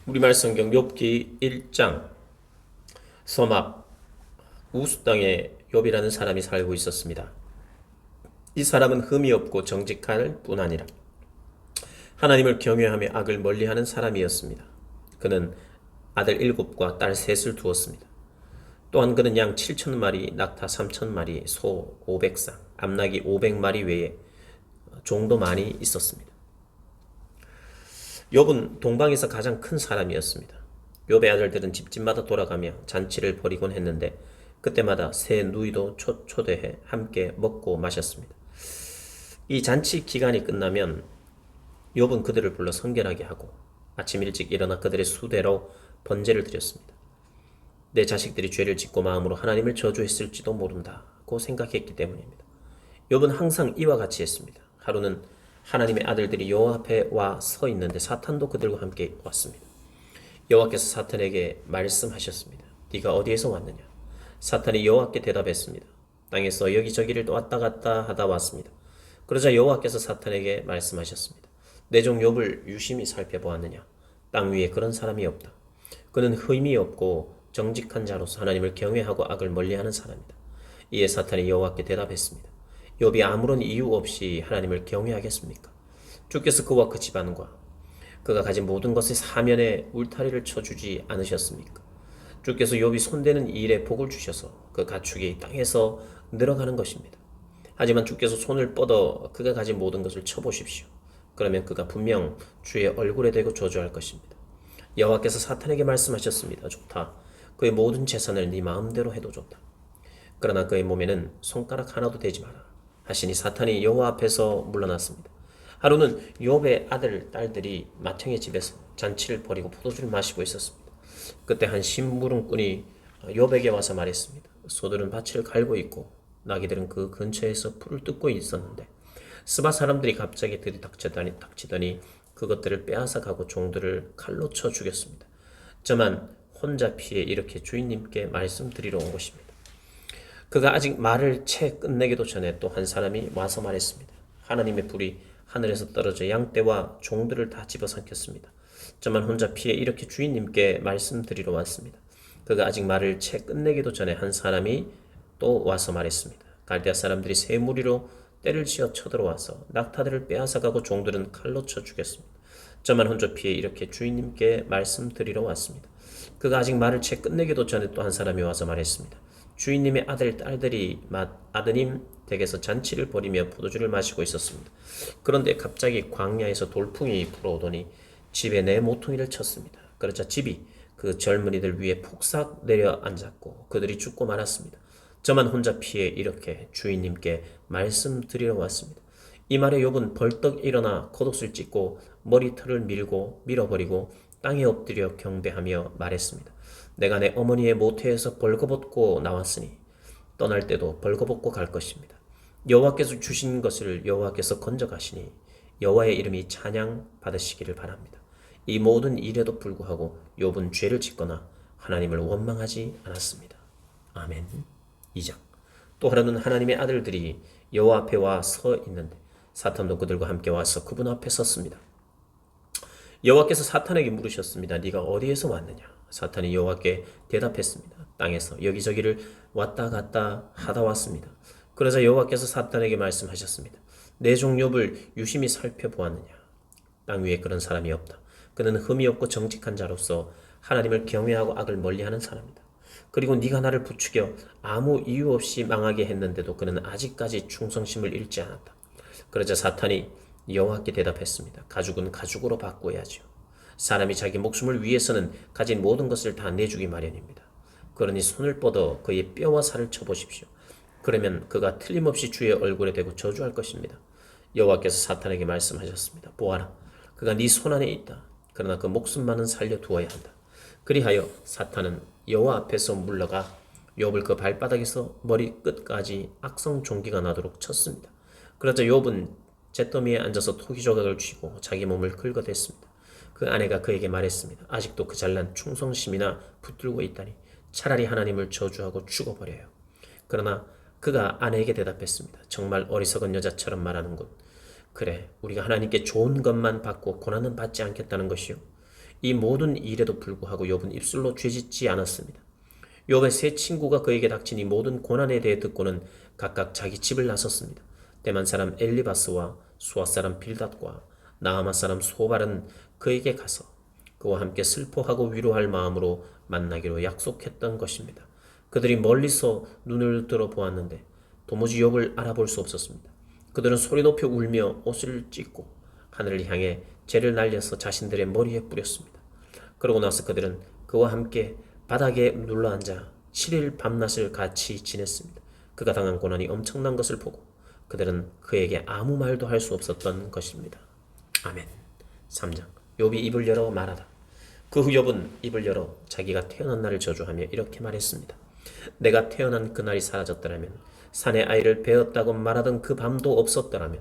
우리말 성경 욥기 1장 서막 우스 땅에 욥이라는 사람이 살고 있었습니다. 이 사람은 흠이 없고 정직할 뿐 아니라 하나님을 경외하며 악을 멀리하는 사람이었습니다. 그는 아들 7과 딸 셋을 두었습니다. 또한 그는 양 7,000마리, 낙타 3,000마리, 소 500쌍, 암나귀 500마리 외에 종도 많이 있었습니다. 욥은 동방에서 가장 큰 사람이었습니다. 욥의 아들들은 집집마다 돌아가며 잔치를 벌이곤 했는데 그때마다 새 누이도 초대해 함께 먹고 마셨습니다. 이 잔치 기간이 끝나면 욥은 그들을 불러 성결하게 하고 아침 일찍 일어나 그들의 수대로 번제를 드렸습니다. 내 자식들이 죄를 짓고 마음으로 하나님을 저주했을지도 모른다고 생각했기 때문입니다. 욥은 항상 이와 같이 했습니다. 하루는 하나님의 아들들이 여호와 앞에 와 서 있는데 사탄도 그들과 함께 왔습니다. 여호와께서 사탄에게 말씀하셨습니다. 네가 어디에서 왔느냐? 사탄이 여호와께 대답했습니다. 땅에서 여기저기를 왔다 갔다 하다 왔습니다. 그러자 여호와께서 사탄에게 말씀하셨습니다. 내 종 욥을 유심히 살펴보았느냐? 땅 위에 그런 사람이 없다. 그는 흠이 없고 정직한 자로서 하나님을 경외하고 악을 멀리하는 사람이다. 이에 사탄이 여호와께 대답했습니다. 욥이 아무런 이유 없이 하나님을 경외하겠습니까? 주께서 그와 그 집안과 그가 가진 모든 것의 사면에 울타리를 쳐주지 않으셨습니까? 주께서 욥이 손대는 일에 복을 주셔서 그 가축이 땅에서 늘어가는 것입니다. 하지만 주께서 손을 뻗어 그가 가진 모든 것을 쳐보십시오. 그러면 그가 분명 주의 얼굴에 대고 저주할 것입니다. 여호와께서 사탄에게 말씀하셨습니다. 좋다. 그의 모든 재산을 네 마음대로 해도 좋다. 그러나 그의 몸에는 손가락 하나도 대지 마라. 하시니 사탄이 여호와 앞에서 물러났습니다. 하루는 욥의 아들, 딸들이 맏형의 집에서 잔치를 벌이고 포도주를 마시고 있었습니다. 그때 한 심부름꾼이 욥에게 와서 말했습니다. 소들은 밭을 갈고 있고 나귀들은 그 근처에서 풀을 뜯고 있었는데 스바 사람들이 갑자기 들이닥치더니 그것들을 빼앗아 가고 종들을 칼로 쳐 죽였습니다. 저만 혼자 피해 이렇게 주인님께 말씀드리러 온 것입니다. 그가 아직 말을 채 끝내기도 전에 또 한 사람이 와서 말했습니다. 하나님의 불이 하늘에서 떨어져 양떼와 종들을 다 집어삼켰습니다. 저만 혼자 피해 이렇게 주인님께 말씀드리러 왔습니다. 그가 아직 말을 채 끝내기도 전에 한 사람이 또 와서 말했습니다. 갈대아 사람들이 새 무리로 떼를 지어 쳐들어와서 낙타들을 빼앗아가고 종들은 칼로 쳐 죽였습니다. 저만 혼자 피해 이렇게 주인님께 말씀드리러 왔습니다. 그가 아직 말을 채 끝내기도 전에 또 한 사람이 와서 말했습니다. 주인님의 아들, 딸들이 아드님 댁에서 잔치를 벌이며 포도주를 마시고 있었습니다. 그런데 갑자기 광야에서 돌풍이 불어오더니 집에 내 모퉁이를 쳤습니다. 그러자 집이 그 젊은이들 위에 폭삭 내려앉았고 그들이 죽고 말았습니다. 저만 혼자 피해 이렇게 주인님께 말씀드리러 왔습니다. 이 말에 욥은 벌떡 일어나 겉옷을 찢고 머리털을 밀어버리고 땅에 엎드려 경배하며 말했습니다. 내가 내 어머니의 모태에서 벌거벗고 나왔으니 떠날 때도 벌거벗고 갈 것입니다. 여호와께서 주신 것을 여호와께서 건져가시니 여호와의 이름이 찬양 받으시기를 바랍니다. 이 모든 일에도 불구하고 욥은 죄를 짓거나 하나님을 원망하지 않았습니다. 아멘. 2장. 또 하루는 하나님의 아들들이 여호와 앞에 와 서 있는데 사탄도 그들과 함께 와서 그분 앞에 섰습니다. 여호와께서 사탄에게 물으셨습니다. 네가 어디에서 왔느냐? 사탄이 여호와께 대답했습니다. 땅에서 여기저기를 왔다 갔다 하다 왔습니다. 그러자 여호와께서 사탄에게 말씀하셨습니다. 내 종 욥을 유심히 살펴보았느냐? 땅 위에 그런 사람이 없다. 그는 흠이 없고 정직한 자로서 하나님을 경외하고 악을 멀리하는 사람이다. 그리고 네가 나를 부추겨 아무 이유 없이 망하게 했는데도 그는 아직까지 충성심을 잃지 않았다. 그러자 사탄이 여호와께 대답했습니다. 가죽은 가죽으로 바꿔야지요. 사람이 자기 목숨을 위해서는 가진 모든 것을 다 내주기 마련입니다. 그러니 손을 뻗어 그의 뼈와 살을 쳐보십시오. 그러면 그가 틀림없이 주의 얼굴에 대고 저주할 것입니다. 여호와께서 사탄에게 말씀하셨습니다. 보아라, 그가 네 손 안에 있다. 그러나 그 목숨만은 살려두어야 한다. 그리하여 사탄은 여호와 앞에서 물러가 욥을 그 발바닥에서 머리끝까지 악성 종기가 나도록 쳤습니다. 그러자 욥은 잿더미에 앉아서 토기 조각을 쥐고 자기 몸을 긁어댔습니다. 그 아내가 그에게 말했습니다. 아직도 그 잘난 충성심이나 붙들고 있다니 차라리 하나님을 저주하고 죽어버려요. 그러나 그가 아내에게 대답했습니다. 정말 어리석은 여자처럼 말하는군. 그래, 우리가 하나님께 좋은 것만 받고 고난은 받지 않겠다는 것이요. 이 모든 일에도 불구하고 욥은 입술로 죄짓지 않았습니다. 욥의 세 친구가 그에게 닥친 이 모든 고난에 대해 듣고는 각각 자기 집을 나섰습니다. 대만 사람 엘리바스와 수아 사람 빌닷과 나아마 사람 소발은 그에게 가서 그와 함께 슬퍼하고 위로할 마음으로 만나기로 약속했던 것입니다. 그들이 멀리서 눈을 들어 보았는데 도무지 욥을 알아볼 수 없었습니다. 그들은 소리 높여 울며 옷을 찢고 하늘을 향해 재를 날려서 자신들의 머리에 뿌렸습니다. 그러고 나서 그들은 그와 함께 바닥에 눌러앉아 7일 밤낮을 같이 지냈습니다. 그가 당한 고난이 엄청난 것을 보고 그들은 그에게 아무 말도 할 수 없었던 것입니다. 아멘. 3장. 욥이 입을 열어 말하다. 그 후 욥은 입을 열어 자기가 태어난 날을 저주하며 이렇게 말했습니다. 내가 태어난 그날이 사라졌더라면, 산에 아이를 베었다고 말하던 그 밤도 없었더라면,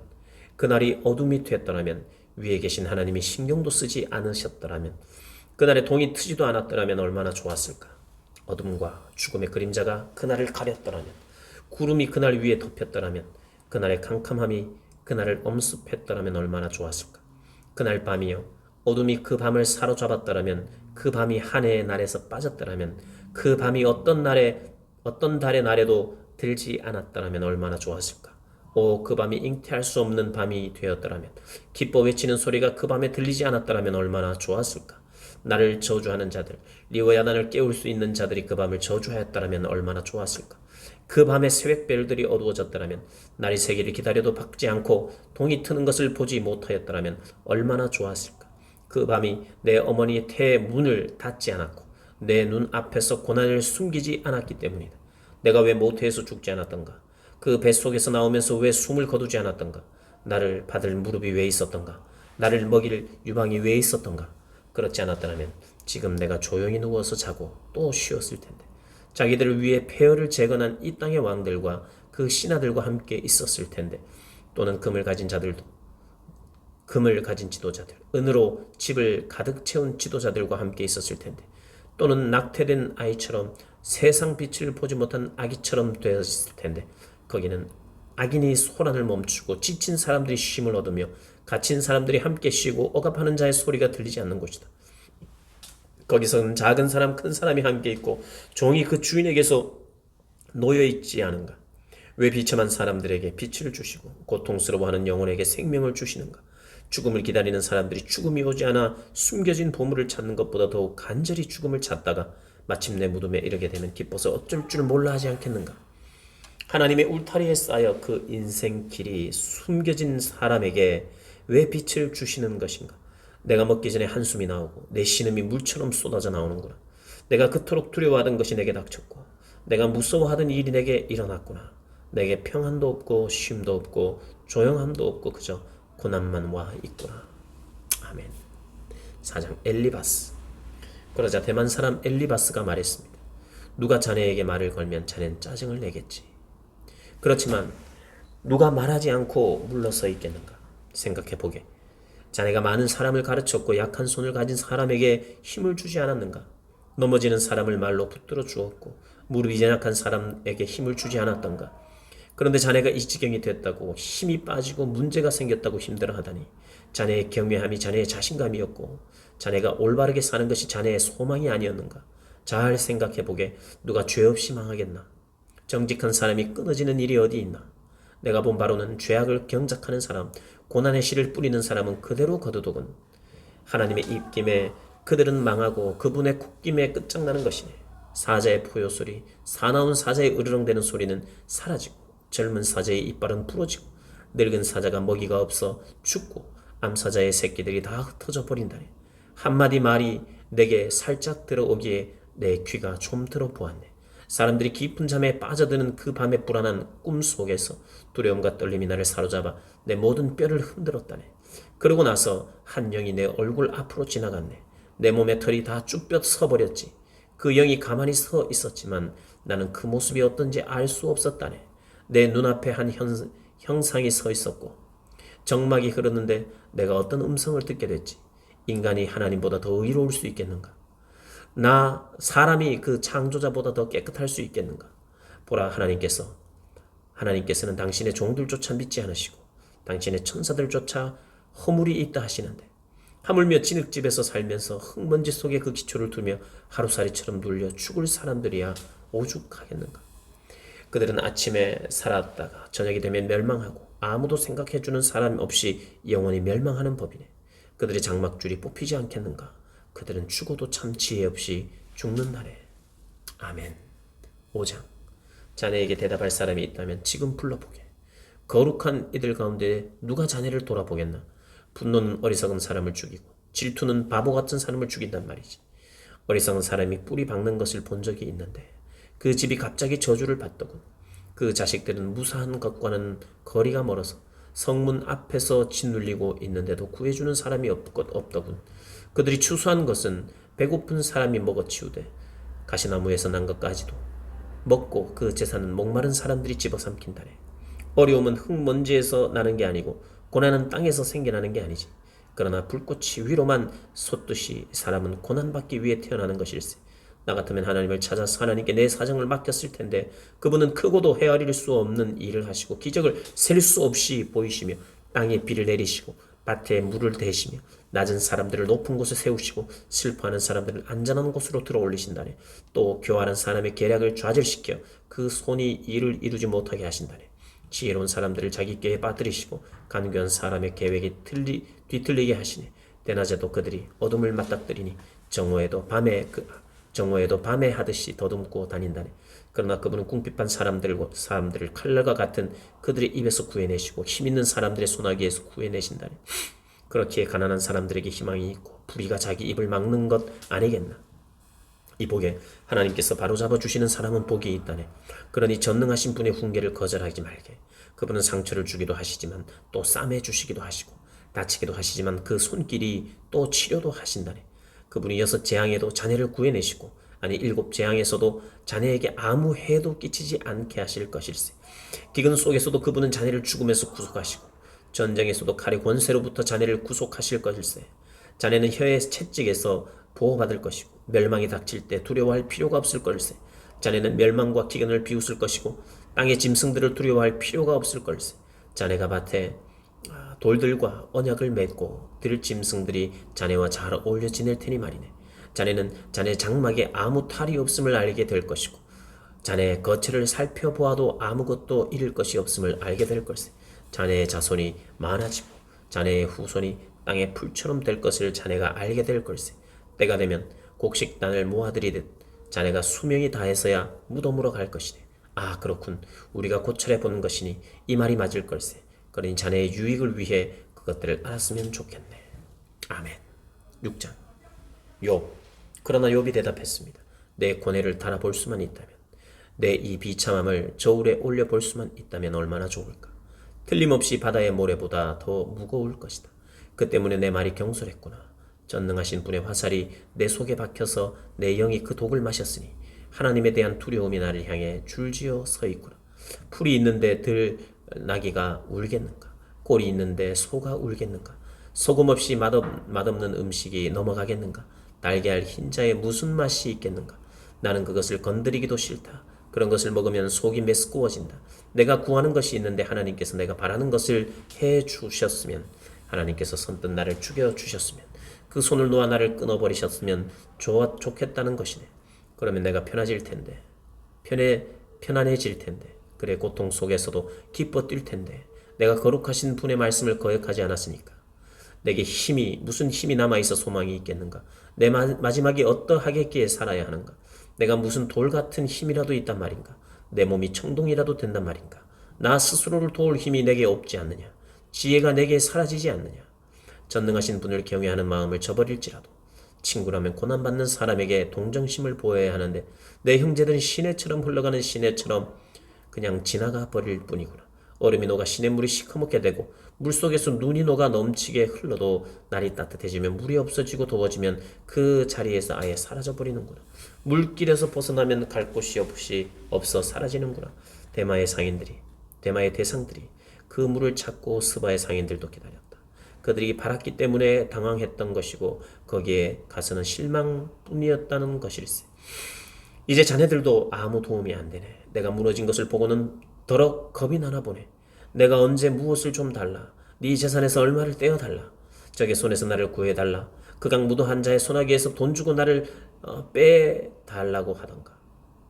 그날이 어둠이 됐더라면, 위에 계신 하나님이 신경도 쓰지 않으셨더라면, 그날에 동이 트지도 않았더라면 얼마나 좋았을까. 어둠과 죽음의 그림자가 그날을 가렸더라면, 구름이 그날 위에 덮였더라면, 그날의 캄캄함이 그날을 엄습했더라면 얼마나 좋았을까. 그날 밤이요, 어둠이 그 밤을 사로잡았더라면, 그 밤이 한 해의 날에서 빠졌더라면, 그 밤이 어떤 달의 날에도 들지 않았더라면 얼마나 좋았을까. 오, 그 밤이 잉태할 수 없는 밤이 되었더라면, 기뻐 외치는 소리가 그 밤에 들리지 않았더라면 얼마나 좋았을까. 나를 저주하는 자들, 리워야단을 깨울 수 있는 자들이 그 밤을 저주하였더라면 얼마나 좋았을까. 그 밤에 새벽별들이 어두워졌더라면, 날이 새기를 기다려도 밝지 않고 동이 트는 것을 보지 못하였더라면 얼마나 좋았을까. 그 밤이 내 어머니의 태의 문을 닫지 않았고 내 눈 앞에서 고난을 숨기지 않았기 때문이다. 내가 왜 모태에서 죽지 않았던가? 그 뱃속에서 나오면서 왜 숨을 거두지 않았던가? 나를 받을 무릎이 왜 있었던가? 나를 먹일 유방이 왜 있었던가? 그렇지 않았더라면 지금 내가 조용히 누워서 자고 또 쉬었을 텐데, 자기들을 위해 폐허를 재건한 이 땅의 왕들과 그 신하들과 함께 있었을 텐데, 또는 금을 가진 지도자들, 은으로 집을 가득 채운 지도자들과 함께 있었을 텐데, 또는 낙태된 아이처럼 세상 빛을 보지 못한 아기처럼 되었을 텐데, 거기는 악인이 소란을 멈추고 지친 사람들이 쉼을 얻으며 갇힌 사람들이 함께 쉬고 억압하는 자의 소리가 들리지 않는 곳이다. 거기서는 작은 사람 큰 사람이 함께 있고 종이 그 주인에게서 놓여 있지 않은가? 왜 비참한 사람들에게 빛을 주시고 고통스러워하는 영혼에게 생명을 주시는가? 죽음을 기다리는 사람들이 죽음이 오지 않아 숨겨진 보물을 찾는 것보다 더욱 간절히 죽음을 찾다가 마침내 무덤에 이르게 되면 기뻐서 어쩔 줄 몰라 하지 않겠는가? 하나님의 울타리에 쌓여 그 인생길이 숨겨진 사람에게 왜 빛을 주시는 것인가? 내가 먹기 전에 한숨이 나오고 내 신음이 물처럼 쏟아져 나오는구나. 내가 그토록 두려워하던 것이 내게 닥쳤고 내가 무서워하던 일이 내게 일어났구나. 내게 평안도 없고 쉼도 없고 조용함도 없고 그저 고난만 와 있구나. 아멘. 4장. 엘리바스. 그러자 대만 사람 엘리바스가 말했습니다. 누가 자네에게 말을 걸면 자넨 짜증을 내겠지. 그렇지만 누가 말하지 않고 물러서 있겠는가? 생각해보게. 자네가 많은 사람을 가르쳤고 약한 손을 가진 사람에게 힘을 주지 않았는가? 넘어지는 사람을 말로 붙들어 주었고 무릎이 연약한 사람에게 힘을 주지 않았던가? 그런데 자네가 이 지경이 됐다고 힘이 빠지고 문제가 생겼다고 힘들어하다니, 자네의 경외함이 자네의 자신감이었고 자네가 올바르게 사는 것이 자네의 소망이 아니었는가? 잘 생각해보게. 누가 죄 없이 망하겠나? 정직한 사람이 끊어지는 일이 어디 있나? 내가 본 바로는 죄악을 경작하는 사람, 고난의 씨를 뿌리는 사람은 그대로 거두더군. 하나님의 입김에 그들은 망하고 그분의 콧김에 끝장나는 것이네. 사자의 포효소리, 사나운 사자의 으르렁대는 소리는 사라지고 젊은 사자의 이빨은 부러지고 늙은 사자가 먹이가 없어 죽고 암사자의 새끼들이 다 흩어져 버린다네. 한마디 말이 내게 살짝 들어오기에 내 귀가 좀 들어보았네. 사람들이 깊은 잠에 빠져드는 그 밤의 불안한 꿈 속에서 두려움과 떨림이 나를 사로잡아 내 모든 뼈를 흔들었다네. 그러고 나서 한 영이 내 얼굴 앞으로 지나갔네. 내 몸의 털이 다 쭈뼛 서버렸지. 그 영이 가만히 서 있었지만 나는 그 모습이 어떤지 알 수 없었다네. 내 눈앞에 한 형상이 서 있었고 정막이 흐르는데 내가 어떤 음성을 듣게 됐지. 인간이 하나님보다 더 의로울 수 있겠는가? 사람이 그 창조자보다 더 깨끗할 수 있겠는가? 보라, 하나님께서는 당신의 종들조차 믿지 않으시고 당신의 천사들조차 허물이 있다 하시는데 하물며 진흙집에서 살면서 흙먼지 속에 그 기초를 두며 하루살이처럼 눌려 죽을 사람들이야 오죽하겠는가. 그들은 아침에 살았다가 저녁이 되면 멸망하고 아무도 생각해주는 사람 없이 영원히 멸망하는 법이네. 그들의 장막줄이 뽑히지 않겠는가. 그들은 죽어도 참 지혜 없이 죽는 날에. 아멘. 5장. 자네에게 대답할 사람이 있다면 지금 불러보게. 거룩한 이들 가운데 누가 자네를 돌아보겠나. 분노는 어리석은 사람을 죽이고 질투는 바보 같은 사람을 죽인단 말이지. 어리석은 사람이 뿌리 박는 것을 본 적이 있는데 그 집이 갑자기 저주를 받더군. 그 자식들은 무사한 것과는 거리가 멀어서 성문 앞에서 짓눌리고 있는데도 구해주는 사람이 없더군. 그들이 추수한 것은 배고픈 사람이 먹어치우되 가시나무에서 난 것까지도 먹고 그 재산은 목마른 사람들이 집어삼킨다네. 어려움은 흙먼지에서 나는 게 아니고 고난은 땅에서 생겨나는 게 아니지. 그러나 불꽃이 위로만 솟듯이 사람은 고난받기 위해 태어나는 것일세. 나 같으면 하나님을 찾아서 하나님께 내 사정을 맡겼을 텐데 그분은 크고도 헤아릴 수 없는 일을 하시고 기적을 셀 수 없이 보이시며 땅에 비를 내리시고 밭에 물을 대시며 낮은 사람들을 높은 곳에 세우시고 슬퍼하는 사람들을 안전한 곳으로 들어올리신다네. 또 교활한 사람의 계략을 좌절시켜 그 손이 일을 이루지 못하게 하신다네. 지혜로운 사람들을 자기 꾀에 빠뜨리시고 간교한 사람의 계획이 뒤틀리게 하시네. 대낮에도 그들이 어둠을 맞닥뜨리니 정오에도 밤에 하듯이 더듬고 다닌다네. 그러나 그분은 궁핍한 사람들을 칼날과 같은 그들의 입에서 구해내시고 힘있는 사람들의 소나기에서 구해내신다네. 그렇기에 가난한 사람들에게 희망이 있고 불의가 자기 입을 막는 것 아니겠나. 이 복에 하나님께서 바로잡아 주시는 사람은 복이 있다네. 그러니 전능하신 분의 훈계를 거절하지 말게. 그분은 상처를 주기도 하시지만 또 싸매 주시기도 하시고 다치기도 하시지만 그 손길이 또 치료도 하신다네. 그분이 6 재앙에도 자네를 구해내시고 아니 7 재앙에서도 자네에게 아무 해도 끼치지 않게 하실 것일세. 기근 속에서도 그분은 자네를 죽음에서 구속하시고 전쟁에서도 칼의 권세로부터 자네를 구속하실 것일세. 자네는 혀의 채찍에서 보호받을 것이고 멸망이 닥칠 때 두려워할 필요가 없을 걸세. 자네는 멸망과 기근을 비웃을 것이고 땅의 짐승들을 두려워할 필요가 없을 걸세. 자네가 밭에 돌들과 언약을 맺고 들 짐승들이 자네와 잘 어울려 지낼 테니 말이네. 자네는 자네 장막에 아무 탈이 없음을 알게 될 것이고 자네의 거처를 살펴보아도 아무것도 잃을 것이 없음을 알게 될 걸세. 자네의 자손이 많아지고 자네의 후손이 땅의 풀처럼 될 것을 자네가 알게 될 걸세. 때가 되면 곡식단을 모아들이듯 자네가 수명이 다해서야 무덤으로 갈 것이네. 아 그렇군. 우리가 고찰해 보는 것이니 이 말이 맞을 걸세. 그러니 자네의 유익을 위해 그것들을 알았으면 좋겠네. 아멘. 6장. 욥. 그러나 욥이 대답했습니다. 내 고뇌를 달아볼 수만 있다면, 내 이 비참함을 저울에 올려볼 수만 있다면 얼마나 좋을까. 틀림없이 바다의 모래보다 더 무거울 것이다. 그 때문에 내 말이 경솔했구나. 전능하신 분의 화살이 내 속에 박혀서 내 영이 그 독을 마셨으니 하나님에 대한 두려움이 나를 향해 줄지어 서 있구나. 풀이 있는데 들나귀가 울겠는가? 꼴이 있는데 소가 울겠는가? 소금 없이 맛없는 음식이 넘어가겠는가? 달걀 흰자에 무슨 맛이 있겠는가? 나는 그것을 건드리기도 싫다. 그런 것을 먹으면 속이 메스꺼워진다. 내가 구하는 것이 있는데 하나님께서 내가 바라는 것을 해주셨으면, 하나님께서 선뜻 나를 죽여주셨으면, 그 손을 놓아 나를 끊어버리셨으면 좋겠다는 것이네. 그러면 내가 편안해질 텐데, 그래 고통 속에서도 기뻐 뛸 텐데, 내가 거룩하신 분의 말씀을 거역하지 않았으니까. 내게 무슨 힘이 남아있어 소망이 있겠는가? 내 마지막이 어떠하겠기에 살아야 하는가? 내가 무슨 돌 같은 힘이라도 있단 말인가? 내 몸이 청동이라도 된단 말인가? 나 스스로를 도울 힘이 내게 없지 않느냐? 지혜가 내게 사라지지 않느냐? 전능하신 분을 경외하는 마음을 저버릴지라도 친구라면 고난받는 사람에게 동정심을 보여야 하는데 내 형제들은 시내처럼 흘러가는 시내처럼 그냥 지나가 버릴 뿐이구나. 얼음이 녹아 시냇물이 시커멓게 되고 물속에서 눈이 녹아 넘치게 흘러도 날이 따뜻해지면 물이 없어지고 더워지면 그 자리에서 아예 사라져버리는구나. 물길에서 벗어나면 갈 곳이 없어 사라지는구나. 대마의 대상들이 그 물을 찾고 스바의 상인들도 기다렸다. 그들이 바랐기 때문에 당황했던 것이고 거기에 가서는 실망뿐이었다는 것일세. 이제 자네들도 아무 도움이 안 되네. 내가 무너진 것을 보고는 더러 겁이 나나 보네. 내가 언제 무엇을 좀 달라. 네 재산에서 얼마를 떼어달라. 적의 손에서 나를 구해달라. 극악 무도한 자의 소나기에서 돈 주고 나를 빼달라고 하던가.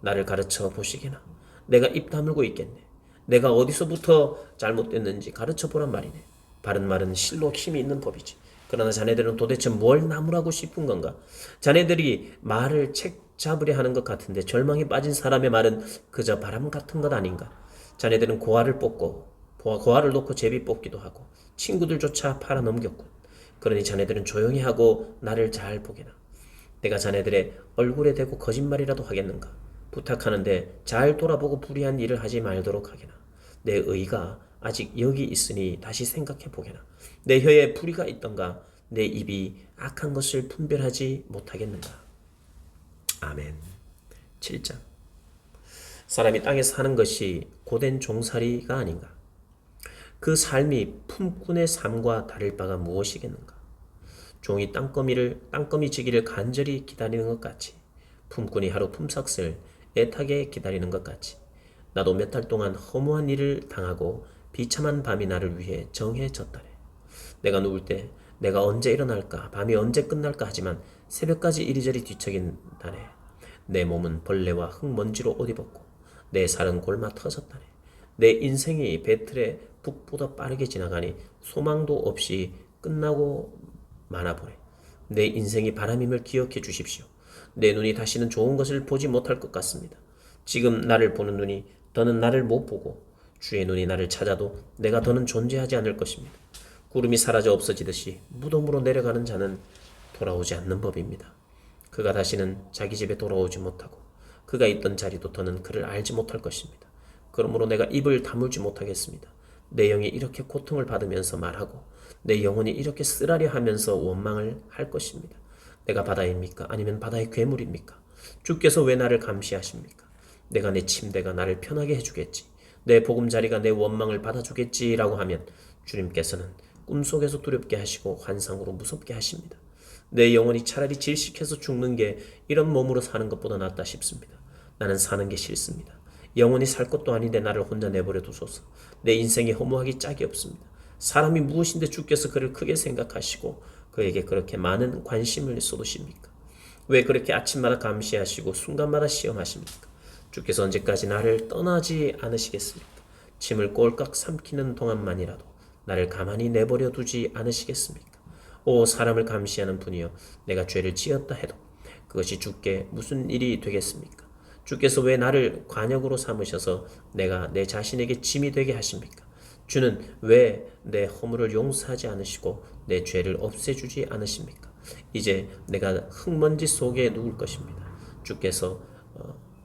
나를 가르쳐 보시게나. 내가 입 다물고 있겠네. 내가 어디서부터 잘못됐는지 가르쳐 보란 말이네. 바른 말은 실로 힘이 있는 법이지. 그러나 자네들은 도대체 뭘 나무라고 싶은 건가? 자네들이 말을 책 잡으려 하는 것 같은데 절망에 빠진 사람의 말은 그저 바람 같은 것 아닌가? 자네들은 고아를 뽑고 고아를 놓고 제비 뽑기도 하고 친구들조차 팔아넘겼군. 그러니 자네들은 조용히 하고 나를 잘 보게나. 내가 자네들의 얼굴에 대고 거짓말이라도 하겠는가? 부탁하는데 잘 돌아보고 불의한 일을 하지 말도록 하게나. 내 의가 아직 여기 있으니 다시 생각해 보게나. 내 혀에 불의가 있던가? 내 입이 악한 것을 분별하지 못하겠는가? 아멘. 7장. 사람이 땅에서 사는 것이 고된 종살이가 아닌가? 그 삶이 품꾼의 삶과 다를 바가 무엇이겠는가? 종이 땅거미지기를 간절히 기다리는 것 같이, 품꾼이 하루 품삯을 애타게 기다리는 것 같이, 나도 몇 달 동안 허무한 일을 당하고 비참한 밤이 나를 위해 정해졌다네. 내가 누울 때 내가 언제 일어날까, 밤이 언제 끝날까 하지만 새벽까지 이리저리 뒤척인다네. 내 몸은 벌레와 흙먼지로 옷 입었고 내 살은 골마 터졌다네. 내 인생이 배틀의 북보다 빠르게 지나가니 소망도 없이 끝나고 마나보네. 내 인생이 바람임을 기억해 주십시오. 내 눈이 다시는 좋은 것을 보지 못할 것 같습니다. 지금 나를 보는 눈이 더는 나를 못 보고 주의 눈이 나를 찾아도 내가 더는 존재하지 않을 것입니다. 구름이 사라져 없어지듯이 무덤으로 내려가는 자는 돌아오지 않는 법입니다. 그가 다시는 자기 집에 돌아오지 못하고 그가 있던 자리도 더는 그를 알지 못할 것입니다. 그러므로 내가 입을 다물지 못하겠습니다. 내 영이 이렇게 고통을 받으면서 말하고 내 영혼이 이렇게 쓰라려 하면서 원망을 할 것입니다. 내가 바다입니까? 아니면 바다의 괴물입니까? 주께서 왜 나를 감시하십니까? 내가 내 침대가 나를 편하게 해주겠지. 내 보금자리가 내 원망을 받아주겠지라고 하면 주님께서는 꿈속에서 두렵게 하시고 환상으로 무섭게 하십니다. 내 영혼이 차라리 질식해서 죽는 게 이런 몸으로 사는 것보다 낫다 싶습니다. 나는 사는 게 싫습니다. 영원히 살 것도 아닌데 나를 혼자 내버려 두소서. 내 인생이 허무하기 짝이 없습니다. 사람이 무엇인데 주께서 그를 크게 생각하시고 그에게 그렇게 많은 관심을 쏟으십니까? 왜 그렇게 아침마다 감시하시고 순간마다 시험하십니까? 주께서 언제까지 나를 떠나지 않으시겠습니까? 침을 꼴깍 삼키는 동안만이라도 나를 가만히 내버려 두지 않으시겠습니까? 오 사람을 감시하는 분이여, 내가 죄를 지었다 해도 그것이 주께 무슨 일이 되겠습니까? 주께서 왜 나를 관역으로 삼으셔서 내가 내 자신에게 짐이 되게 하십니까? 주는 왜 내 허물을 용서하지 않으시고 내 죄를 없애주지 않으십니까? 이제 내가 흙먼지 속에 누울 것입니다. 주께서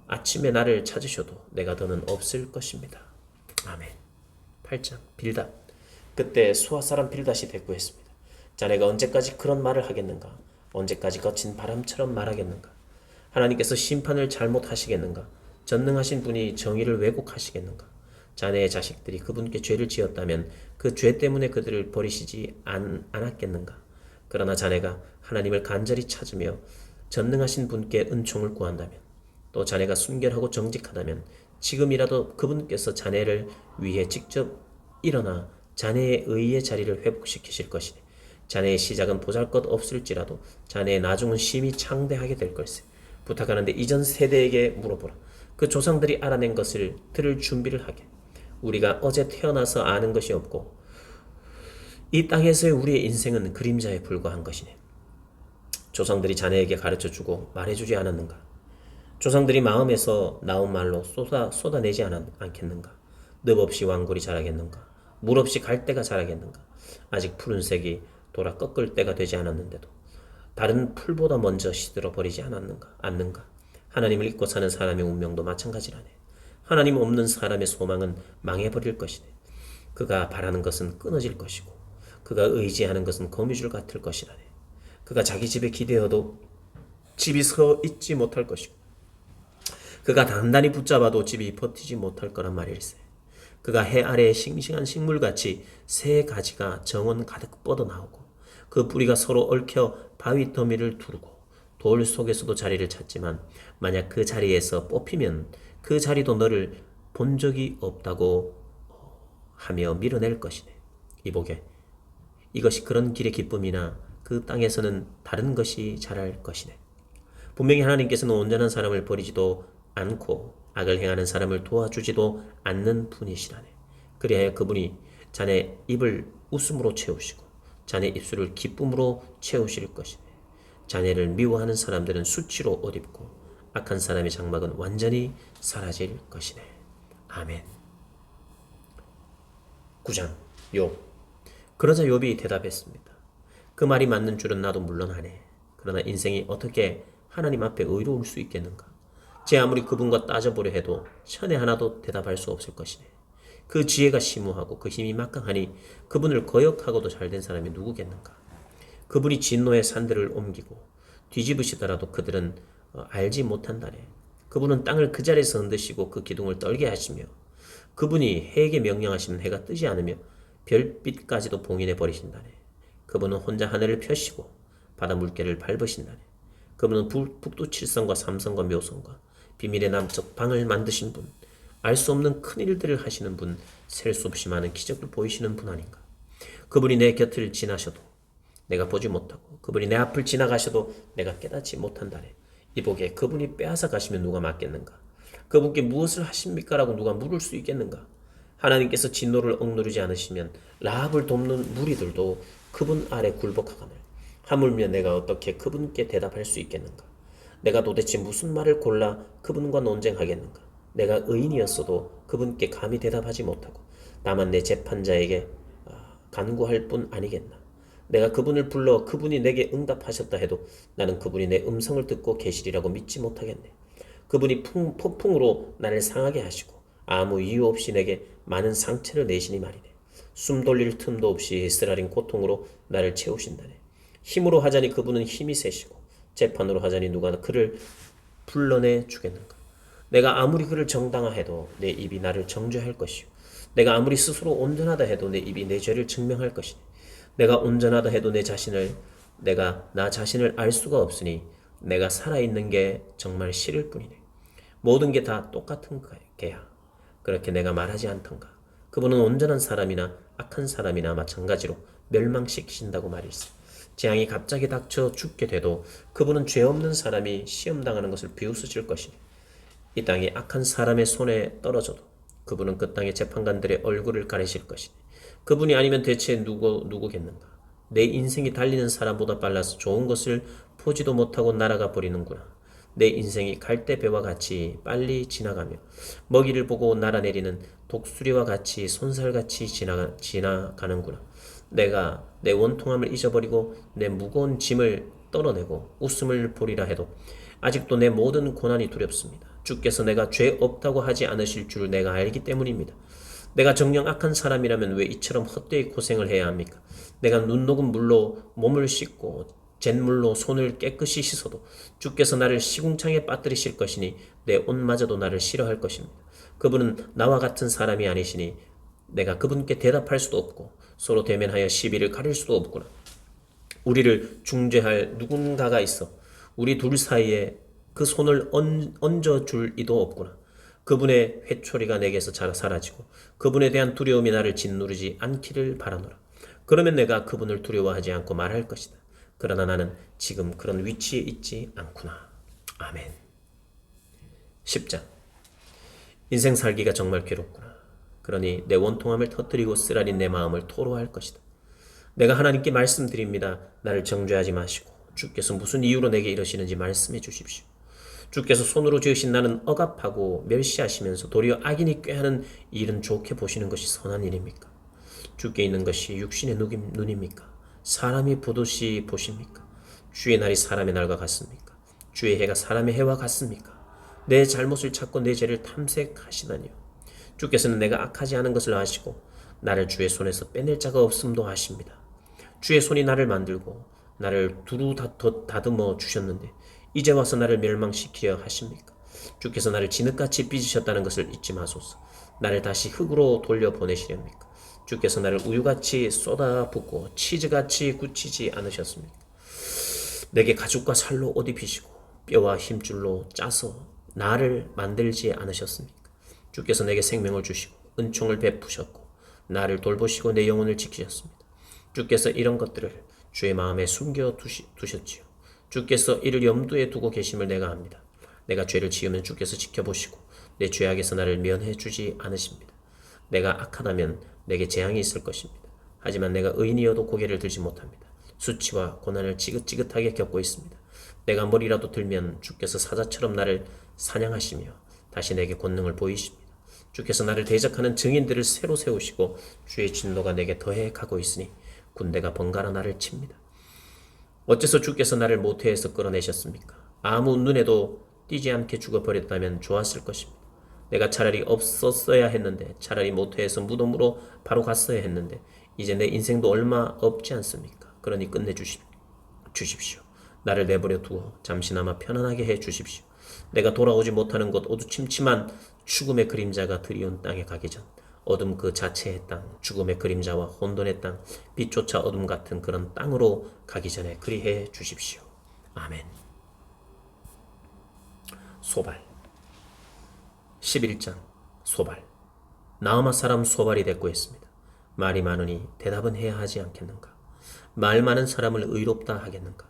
아침에 나를 찾으셔도 내가 더는 없을 것입니다. 아멘. 8장 빌닷. 그때 수아 사람 빌닷이 대꾸했습니다. 자네가 언제까지 그런 말을 하겠는가? 언제까지 거친 바람처럼 말하겠는가? 하나님께서 심판을 잘못하시겠는가? 전능하신 분이 정의를 왜곡하시겠는가? 자네의 자식들이 그분께 죄를 지었다면 그 죄 때문에 그들을 버리시지 않았겠는가? 그러나 자네가 하나님을 간절히 찾으며 전능하신 분께 은총을 구한다면, 또 자네가 순결하고 정직하다면 지금이라도 그분께서 자네를 위해 직접 일어나 자네의 의의 자리를 회복시키실 것이니 자네의 시작은 보잘것없을지라도 자네의 나중은 심히 창대하게 될 걸세. 부탁하는데 이전 세대에게 물어보라. 그 조상들이 알아낸 것을 들을 준비를 하게. 우리가 어제 태어나서 아는 것이 없고 이 땅에서의 우리의 인생은 그림자에 불과한 것이네. 조상들이 자네에게 가르쳐주고 말해주지 않았는가? 조상들이 마음에서 나온 말로 쏟아내지 않겠는가? 늪 없이 왕골이 자라겠는가? 물 없이 갈대가 자라겠는가? 아직 푸른색이 돌아 꺾을 때가 되지 않았는데도 다른 풀보다 먼저 시들어 버리지 않는가? 하나님을 잊고 사는 사람의 운명도 마찬가지라네. 하나님 없는 사람의 소망은 망해버릴 것이네. 그가 바라는 것은 끊어질 것이고 그가 의지하는 것은 거미줄 같을 것이라네. 그가 자기 집에 기대어도 집이 서 있지 못할 것이고 그가 단단히 붙잡아도 집이 버티지 못할 거란 말일세. 그가 해 아래에 싱싱한 식물같이 새 가지가 정원 가득 뻗어나오고 그 뿌리가 서로 얽혀 바위 더미를 두르고 돌 속에서도 자리를 찾지만 만약 그 자리에서 뽑히면 그 자리도 너를 본 적이 없다고 하며 밀어낼 것이네. 이것이 그런 길의 기쁨이나 그 땅에서는 다른 것이 자랄 것이네. 분명히 하나님께서는 온전한 사람을 버리지도 않고 악을 행하는 사람을 도와주지도 않는 분이시라네. 그리하여 그분이 자네 입을 웃음으로 채우시고 자네 입술을 기쁨으로 채우실 것이네. 자네를 미워하는 사람들은 수치로 옷 입고 악한 사람의 장막은 완전히 사라질 것이네. 아멘. 9장 욥. 그러자 욥이 대답했습니다. 그 말이 맞는 줄은 나도 물론 아네. 그러나 인생이 어떻게 하나님 앞에 의로울 수 있겠는가? 제 아무리 그분과 따져보려 해도 천에 하나도 대답할 수 없을 것이네. 그 지혜가 심오하고 그 힘이 막강하니 그분을 거역하고도 잘된 사람이 누구겠는가? 그분이 진노의 산들을 옮기고 뒤집으시더라도 그들은 알지 못한다네. 그분은 땅을 그 자리에서 흔드시고 그 기둥을 떨게 하시며 그분이 해에게 명령하시면 해가 뜨지 않으며 별빛까지도 봉인해 버리신다네. 그분은 혼자 하늘을 펴시고 바다 물결을 밟으신다네. 그분은 북두 칠성과 삼성과 묘성과 비밀의 남쪽 방을 만드신 분, 알 수 없는 큰 일들을 하시는 분, 셀 수 없이 많은 기적을 보이시는 분 아닌가? 그분이 내 곁을 지나셔도 내가 보지 못하고 그분이 내 앞을 지나가셔도 내가 깨닫지 못한다네. 이보게 그분이 빼앗아 가시면 누가 맡겠는가? 그분께 무엇을 하십니까? 라고 누가 물을 수 있겠는가? 하나님께서 진노를 억누르지 않으시면 라합을 돕는 무리들도 그분 아래 굴복하거늘 하물며 내가 어떻게 그분께 대답할 수 있겠는가? 내가 도대체 무슨 말을 골라 그분과 논쟁하겠는가? 내가 의인이었어도 그분께 감히 대답하지 못하고 다만 내 재판자에게 간구할 뿐 아니겠나? 내가 그분을 불러 그분이 내게 응답하셨다 해도 나는 그분이 내 음성을 듣고 계시리라고 믿지 못하겠네. 그분이 폭풍으로 나를 상하게 하시고 아무 이유 없이 내게 많은 상처를 내시니 말이네. 숨 돌릴 틈도 없이 쓰라린 고통으로 나를 채우신다네. 힘으로 하자니 그분은 힘이 세시고 재판으로 하자니 누가 그를 불러내 주겠는가? 내가 아무리 그를 정당화해도 내 입이 나를 정죄할 것이요 내가 아무리 스스로 온전하다 해도 내 입이 내 죄를 증명할 것이네. 내가 온전하다 해도 내가 나 자신을 알 수가 없으니 내가 살아있는 게 정말 싫을 뿐이네. 모든 게 다 똑같은 게야. 그렇게 내가 말하지 않던가. 그분은 온전한 사람이나 악한 사람이나 마찬가지로 멸망시키신다고 말일세. 재앙이 갑자기 닥쳐 죽게 돼도 그분은 죄 없는 사람이 시험당하는 것을 비웃으실 것이니 이 땅이 악한 사람의 손에 떨어져도 그분은 그 땅의 재판관들의 얼굴을 가리실 것이니 그분이 아니면 대체 누구겠는가? 내 인생이 달리는 사람보다 빨라서 좋은 것을 보지도 못하고 날아가 버리는구나. 내 인생이 갈대배와 같이 빨리 지나가며 먹이를 보고 날아내리는 독수리와 같이 손살같이 지나가는구나. 내가 내 원통함을 잊어버리고 내 무거운 짐을 떨어내고 웃음을 보리라 해도 아직도 내 모든 고난이 두렵습니다. 주께서 내가 죄 없다고 하지 않으실 줄 내가 알기 때문입니다. 내가 정녕 악한 사람이라면 왜 이처럼 헛되이 고생을 해야 합니까? 내가 눈 녹은 물로 몸을 씻고 잿물로 손을 깨끗이 씻어도 주께서 나를 시궁창에 빠뜨리실 것이니 내 옷마저도 나를 싫어할 것입니다. 그분은 나와 같은 사람이 아니시니 내가 그분께 대답할 수도 없고 서로 대면하여 시비를 가릴 수도 없구나. 우리를 중재할 누군가가 있어 우리 둘 사이에 그 손을 얹어줄 이도 없구나. 그분의 회초리가 내게서 사라지고 그분에 대한 두려움이 나를 짓누르지 않기를 바라노라. 그러면 내가 그분을 두려워하지 않고 말할 것이다. 그러나 나는 지금 그런 위치에 있지 않구나. 아멘. 10장. 인생 살기가 정말 괴롭구나. 그러니 내 원통함을 터뜨리고 쓰라린 내 마음을 토로할 것이다. 내가 하나님께 말씀드립니다. 나를 정죄하지 마시고 주께서 무슨 이유로 내게 이러시는지 말씀해 주십시오. 주께서 손으로 지으신 나는 억압하고 멸시하시면서 도리어 악인이 꾀하는 일은 좋게 보시는 것이 선한 일입니까? 주께 있는 것이 육신의 눈입니까? 사람이 보듯이 보십니까? 주의 날이 사람의 날과 같습니까? 주의 해가 사람의 해와 같습니까? 내 잘못을 찾고 내 죄를 탐색하시다니요. 주께서는 내가 악하지 않은 것을 아시고 나를 주의 손에서 빼낼 자가 없음도 아십니다. 주의 손이 나를 만들고 나를 두루 다듬어 주셨는데 이제 와서 나를 멸망시키려 하십니까? 주께서 나를 진흙같이 빚으셨다는 것을 잊지 마소서. 나를 다시 흙으로 돌려보내시렵니까? 주께서 나를 우유같이 쏟아붓고 치즈같이 굳히지 않으셨습니까? 내게 가죽과 살로 옷 입히시고 뼈와 힘줄로 짜서 나를 만들지 않으셨습니까? 주께서 내게 생명을 주시고 은총을 베푸셨고 나를 돌보시고 내 영혼을 지키셨습니다. 주께서 이런 것들을 주의 마음에 숨겨 두셨지요. 주께서 이를 염두에 두고 계심을 내가 압니다. 내가 죄를 지으면 주께서 지켜보시고 내 죄악에서 나를 면해 주지 않으십니다. 내가 악하다면 내게 재앙이 있을 것입니다. 하지만 내가 의인이어도 고개를 들지 못합니다. 수치와 고난을 지긋지긋하게 겪고 있습니다. 내가 머리라도 들면 주께서 사자처럼 나를 사냥하시며 다시 내게 권능을 보이십니다. 주께서 나를 대적하는 증인들을 새로 세우시고 주의 진노가 내게 더해 가고 있으니 군대가 번갈아 나를 칩니다. 어째서 주께서 나를 모태에서 끌어내셨습니까? 아무 눈에도 띄지 않게 죽어버렸다면 좋았을 것입니다. 내가 차라리 없었어야 했는데, 차라리 모태에서 무덤으로 바로 갔어야 했는데, 이제 내 인생도 얼마 없지 않습니까? 그러니 주십시오. 나를 내버려 두어 잠시나마 편안하게 해 주십시오. 내가 돌아오지 못하는 곳 어두침침한 죽음의 그림자가 드리운 땅에 가기 전 어둠 그 자체의 땅, 죽음의 그림자와 혼돈의 땅, 빛조차 어둠 같은 그런 땅으로 가기 전에 그리해 주십시오. 아멘. 소발 11장 소발. 나아마 사람 소발이 대꾸했습니다. 말이 많으니 대답은 해야 하지 않겠는가? 말 많은 사람을 의롭다 하겠는가?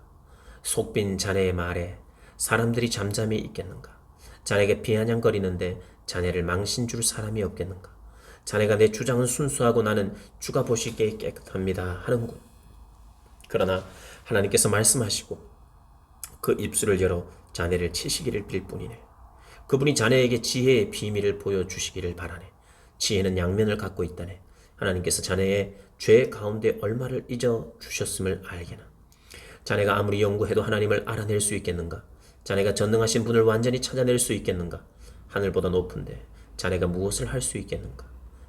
속빈 자네의 말에 사람들이 잠잠히 있겠는가? 자네에게 비아냥거리는데 자네를 망신 줄 사람이 없겠는가? 자네가 내 주장은 순수하고 나는 주가 보시기에 깨끗합니다 하는군. 그러나 하나님께서 말씀하시고 그 입술을 열어 자네를 치시기를 빌 뿐이네. 그분이 자네에게 지혜의 비밀을 보여주시기를 바라네. 지혜는 양면을 갖고 있다네. 하나님께서 자네의 죄 가운데 얼마를 잊어주셨음을 알게나. 자네가 아무리 연구해도 하나님을 알아낼 수 있겠는가? 자네가 전능하신 분을 완전히 찾아낼 수 있겠는가? 하늘보다 높은데 자네가 무엇을 할 수 있겠는가?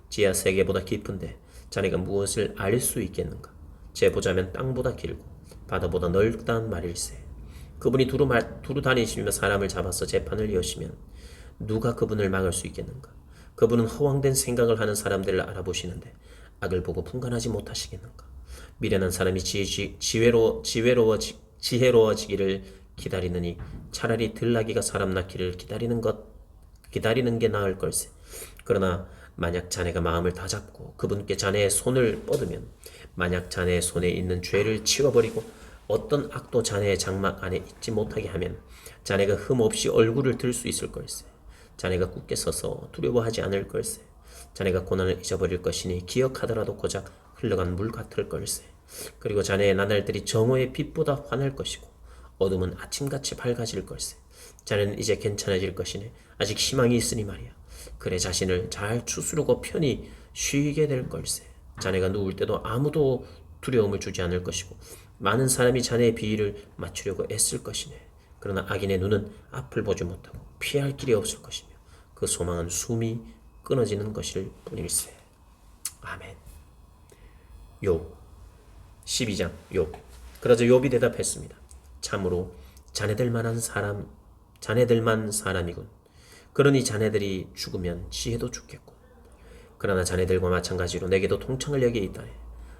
지하 세계보다 깊은데 자네가 무엇을 알 수 있겠는가? 재보자면 땅보다 길고 바다보다 넓단 말일세. 그분이 두루 다니시며 사람을 잡아서 재판을 여시면 누가 그분을 막을 수 있겠는가? 그분은 허황된 생각을 하는 사람들을 알아보시는데 악을 보고 분간하지 못하시겠는가? 미련한 사람이 지혜로워지기를 기다리느니 차라리 들나귀가 사람 낳기를 기다리는 게 나을 걸세. 그러나 만약 자네가 마음을 다잡고 그분께 자네의 손을 뻗으면, 만약 자네의 손에 있는 죄를 치워버리고 어떤 악도 자네의 장막 안에 있지 못하게 하면 자네가 흠없이 얼굴을 들 수 있을 걸세. 자네가 굳게 서서 두려워하지 않을 걸세. 자네가 고난을 잊어버릴 것이니 기억하더라도 고작 흘러간 물 같을 걸세. 그리고 자네의 나날들이 정오의 빛보다 환할 것이고 어둠은 아침같이 밝아질 걸세. 자네는 이제 괜찮아질 것이네. 아직 희망이 있으니 말이야. 그래 자신을 잘 추스르고 편히 쉬게 될 걸세. 자네가 누울 때도 아무도 두려움을 주지 않을 것이고 많은 사람이 자네의 비위를 맞추려고 애쓸 것이네. 그러나 악인의 눈은 앞을 보지 못하고 피할 길이 없을 것이며 그 소망은 숨이 끊어지는 것일 뿐일세. 아멘. 욥 12장 욥. 그러자 욥이 대답했습니다. 참으로 자네들만 사람이군. 그러니 자네들이 죽으면 지혜도 죽겠고. 그러나 자네들과 마찬가지로 내게도 통창을 여기에 있다네.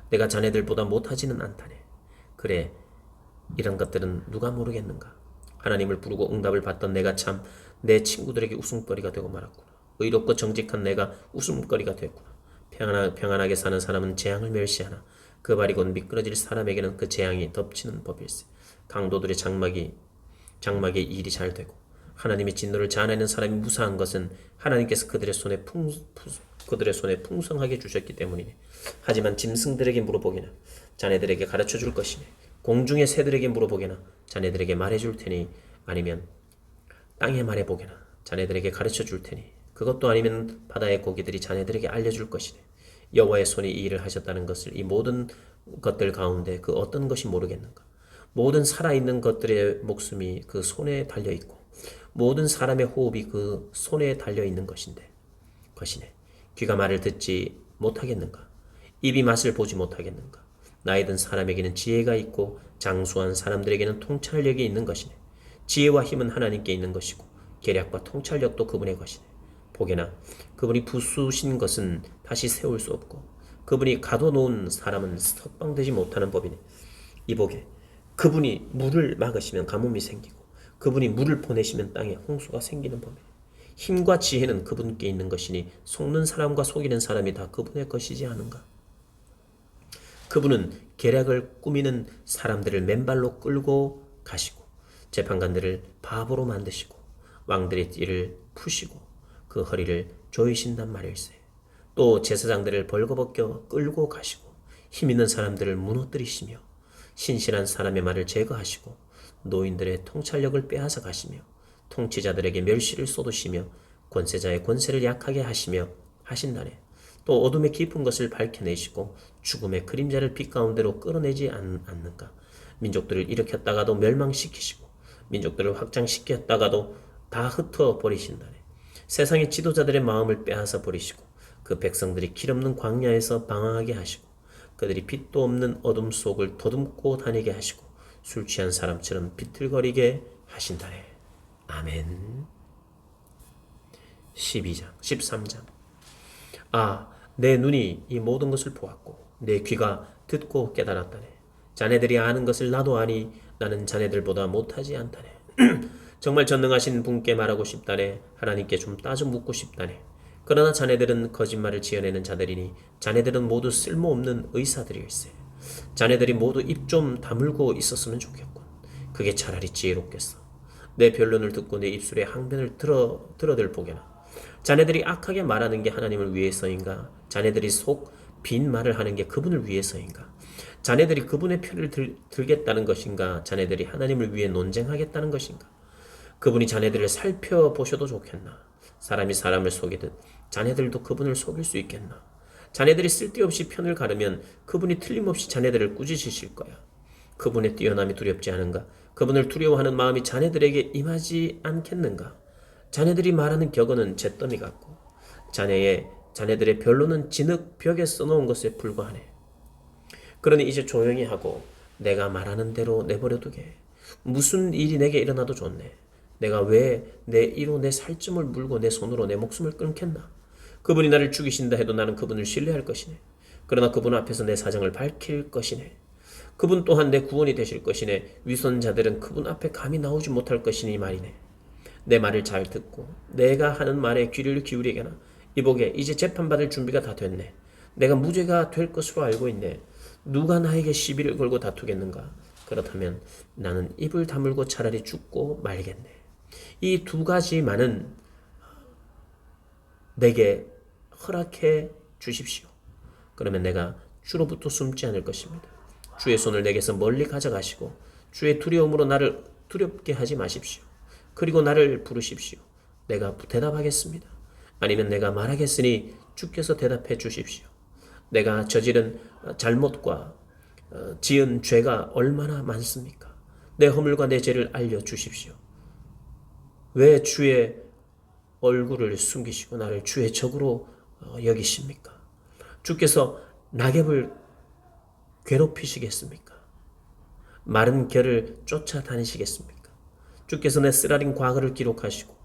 내가 자네들보다 못하지는 않다네. 그래, 이런 것들은 누가 모르겠는가? 하나님을 부르고 응답을 받던 내가 참 내 친구들에게 웃음거리가 되고 말았구나. 의롭고 정직한 내가 웃음거리가 됐구나. 평안하게 사는 사람은 재앙을 멸시하나 그 발이 곧 미끄러질 사람에게는 그 재앙이 덮치는 법일세. 강도들의 장막에 일이 잘 되고 하나님의 진노를 자아내는 사람이 무사한 것은 하나님께서 그들의 손에 풍성하게 주셨기 때문이네. 하지만 짐승들에게 물어보기나 자네들에게 가르쳐 줄 것이네. 공중의 새들에게 물어보게나 자네들에게 말해줄 테니, 아니면 땅에 말해보게나 자네들에게 가르쳐 줄 테니, 그것도 아니면 바다의 고기들이 자네들에게 알려줄 것이네. 여호와의 손이 이 일을 하셨다는 것을 이 모든 것들 가운데 그 어떤 것이 모르겠는가? 모든 살아있는 것들의 목숨이 그 손에 달려있고 모든 사람의 호흡이 그 손에 달려있는 것이네. 귀가 말을 듣지 못하겠는가? 입이 맛을 보지 못하겠는가? 나이 든 사람에게는 지혜가 있고 장수한 사람들에게는 통찰력이 있는 것이네. 지혜와 힘은 하나님께 있는 것이고 계략과 통찰력도 그분의 것이네. 보게나 그분이 부수신 것은 다시 세울 수 없고 그분이 가둬놓은 사람은 석방되지 못하는 법이네. 이보게, 그분이 물을 막으시면 가뭄이 생기고 그분이 물을 보내시면 땅에 홍수가 생기는 법이네. 힘과 지혜는 그분께 있는 것이니 속는 사람과 속이는 사람이 다 그분의 것이지 않은가? 그분은 계략을 꾸미는 사람들을 맨발로 끌고 가시고 재판관들을 바보로 만드시고 왕들의 띠를 푸시고 그 허리를 조이신단 말일세. 또 제사장들을 벌거벗겨 끌고 가시고 힘 있는 사람들을 무너뜨리시며 신실한 사람의 말을 제거하시고 노인들의 통찰력을 빼앗아 가시며 통치자들에게 멸시를 쏟으시며 권세자의 권세를 약하게 하시며 하신다네. 또 어둠의 깊은 것을 밝혀내시고 죽음의 그림자를 빛 가운데로 끌어내지 않는가. 민족들을 일으켰다가도 멸망시키시고 민족들을 확장시켰다가도 다 흩어 버리신다네. 세상의 지도자들의 마음을 빼앗아 버리시고 그 백성들이 길없는 광야에서 방황하게 하시고 그들이 빛도 없는 어둠 속을 더듬고 다니게 하시고 술 취한 사람처럼 비틀거리게 하신다네. 아멘. 12장 13장 내 눈이 이 모든 것을 보았고 내 귀가 듣고 깨달았다네. 자네들이 아는 것을 나도 아니 나는 자네들보다 못하지 않다네. 정말 전능하신 분께 말하고 싶다네. 하나님께 좀 따져 묻고 싶다네. 그러나 자네들은 거짓말을 지어내는 자들이니 자네들은 모두 쓸모없는 의사들일세. 자네들이 모두 입 좀 다물고 있었으면 좋겠군. 그게 차라리 지혜롭겠어. 내 변론을 듣고 내 입술의 항변을 들어들 보게나. 자네들이 악하게 말하는 게 하나님을 위해서인가? 자네들이 속 빈 말을 하는 게 그분을 위해서인가? 자네들이 그분의 편을 들겠다는 것인가? 자네들이 하나님을 위해 논쟁하겠다는 것인가? 그분이 자네들을 살펴보셔도 좋겠나? 사람이 사람을 속이듯 자네들도 그분을 속일 수 있겠나? 자네들이 쓸데없이 편을 가르면 그분이 틀림없이 자네들을 꾸짖으실 거야. 그분의 뛰어남이 두렵지 않은가? 그분을 두려워하는 마음이 자네들에게 임하지 않겠는가? 자네들이 말하는 격언은 잿더미 같고 자네들의 변론은 진흙 벽에 써놓은 것에 불과하네. 그러니 이제 조용히 하고 내가 말하는 대로 내버려 두게. 무슨 일이 내게 일어나도 좋네. 내가 왜 내 이로 내 살점을 물고 내 손으로 내 목숨을 끊겠나? 그분이 나를 죽이신다 해도 나는 그분을 신뢰할 것이네. 그러나 그분 앞에서 내 사정을 밝힐 것이네. 그분 또한 내 구원이 되실 것이네. 위선자들은 그분 앞에 감히 나오지 못할 것이니 말이네. 내 말을 잘 듣고 내가 하는 말에 귀를 기울이게나. 이보게, 이제 재판받을 준비가 다 됐네. 내가 무죄가 될 것으로 알고 있네. 누가 나에게 시비를 걸고 다투겠는가? 그렇다면 나는 입을 다물고 차라리 죽고 말겠네. 이 두 가지만은 내게 허락해 주십시오. 그러면 내가 주로부터 숨지 않을 것입니다. 주의 손을 내게서 멀리 가져가시고 주의 두려움으로 나를 두렵게 하지 마십시오. 그리고 나를 부르십시오. 내가 대답하겠습니다. 아니면 내가 말하겠으니 주께서 대답해 주십시오. 내가 저지른 잘못과 지은 죄가 얼마나 많습니까? 내 허물과 내 죄를 알려주십시오. 왜 주의 얼굴을 숨기시고 나를 주의 적으로 여기십니까? 주께서 낙엽을 괴롭히시겠습니까? 마른 결을 쫓아다니시겠습니까? 주께서 내 쓰라린 과거를 기록하시고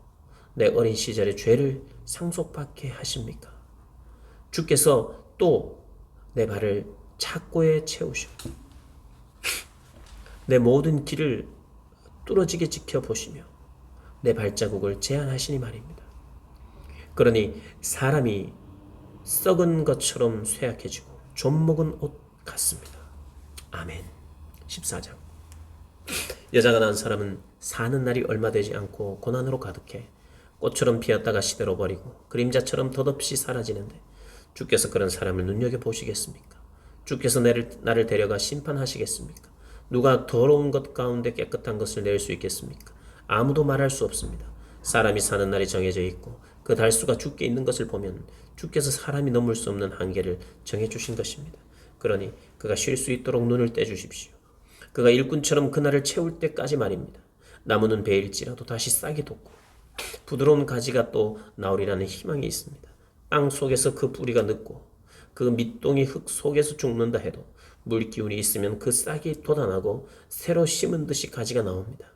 내 어린 시절의 죄를 상속받게 하십니까? 주께서 또 내 발을 착고에 채우시고 내 모든 길을 뚫어지게 지켜보시며 내 발자국을 제한하시니 말입니다. 그러니 사람이 썩은 것처럼 쇠약해지고 좀 먹은 옷 같습니다. 아멘. 14장 여자가 낳은 사람은 사는 날이 얼마 되지 않고 고난으로 가득해 꽃처럼 피었다가 시들어버리고 그림자처럼 덧없이 사라지는데 주께서 그런 사람을 눈여겨보시겠습니까? 주께서 나를 데려가 심판하시겠습니까? 누가 더러운 것 가운데 깨끗한 것을 낼 수 있겠습니까? 아무도 말할 수 없습니다. 사람이 사는 날이 정해져 있고 그 달수가 주께 있는 것을 보면 주께서 사람이 넘을 수 없는 한계를 정해주신 것입니다. 그러니 그가 쉴 수 있도록 눈을 떼주십시오. 그가 일꾼처럼 그날을 채울 때까지 말입니다. 나무는 베일지라도 다시 싹이 돋고 부드러운 가지가 또 나오리라는 희망이 있습니다. 땅 속에서 그 뿌리가 늙고 그 밑동이 흙 속에서 죽는다 해도 물기운이 있으면 그 싹이 돋아나고 새로 심은 듯이 가지가 나옵니다.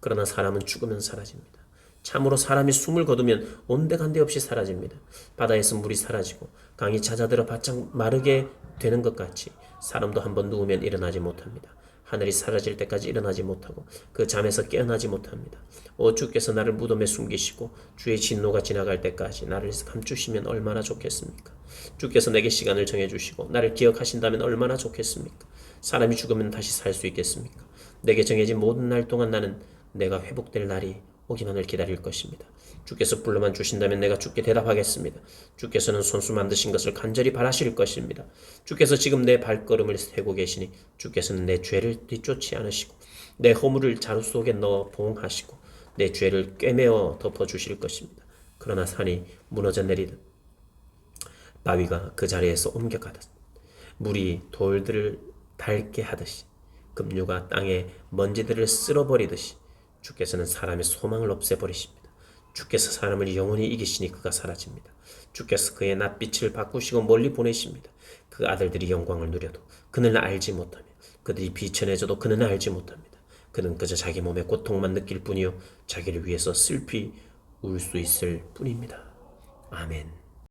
그러나 사람은 죽으면 사라집니다. 참으로 사람이 숨을 거두면 온데간데 없이 사라집니다. 바다에서 물이 사라지고 강이 잦아들어 바짝 마르게 되는 것 같이 사람도 한번 누우면 일어나지 못합니다. 하늘이 사라질 때까지 일어나지 못하고 그 잠에서 깨어나지 못합니다. 오 주께서 나를 무덤에 숨기시고 주의 진노가 지나갈 때까지 나를 감추시면 얼마나 좋겠습니까? 주께서 내게 시간을 정해주시고 나를 기억하신다면 얼마나 좋겠습니까? 사람이 죽으면 다시 살 수 있겠습니까? 내게 정해진 모든 날 동안 나는 내가 회복될 날이 오기만을 기다릴 것입니다. 주께서 불러만 주신다면 내가 주께 대답하겠습니다. 주께서는 손수 만드신 것을 간절히 바라실 것입니다. 주께서 지금 내 발걸음을 세고 계시니 주께서는 내 죄를 뒤쫓지 않으시고 내 허물을 자루 속에 넣어 보응하시고 내 죄를 꿰매어 덮어주실 것입니다. 그러나 산이 무너져 내리듯 바위가 그 자리에서 옮겨가듯 물이 돌들을 닳게 하듯이 급류가 땅의 먼지들을 쓸어버리듯이 주께서는 사람의 소망을 없애버리십니다. 주께서 사람을 영원히 이기시니 그가 사라집니다. 주께서 그의 낯빛을 바꾸시고 멀리 보내십니다. 그 아들들이 영광을 누려도 그는 알지 못하며 그들이 비천해져도 그는 알지 못합니다. 그는 그저 자기 몸의 고통만 느낄 뿐이요 자기를 위해서 슬피 울 수 있을 뿐입니다. 아멘.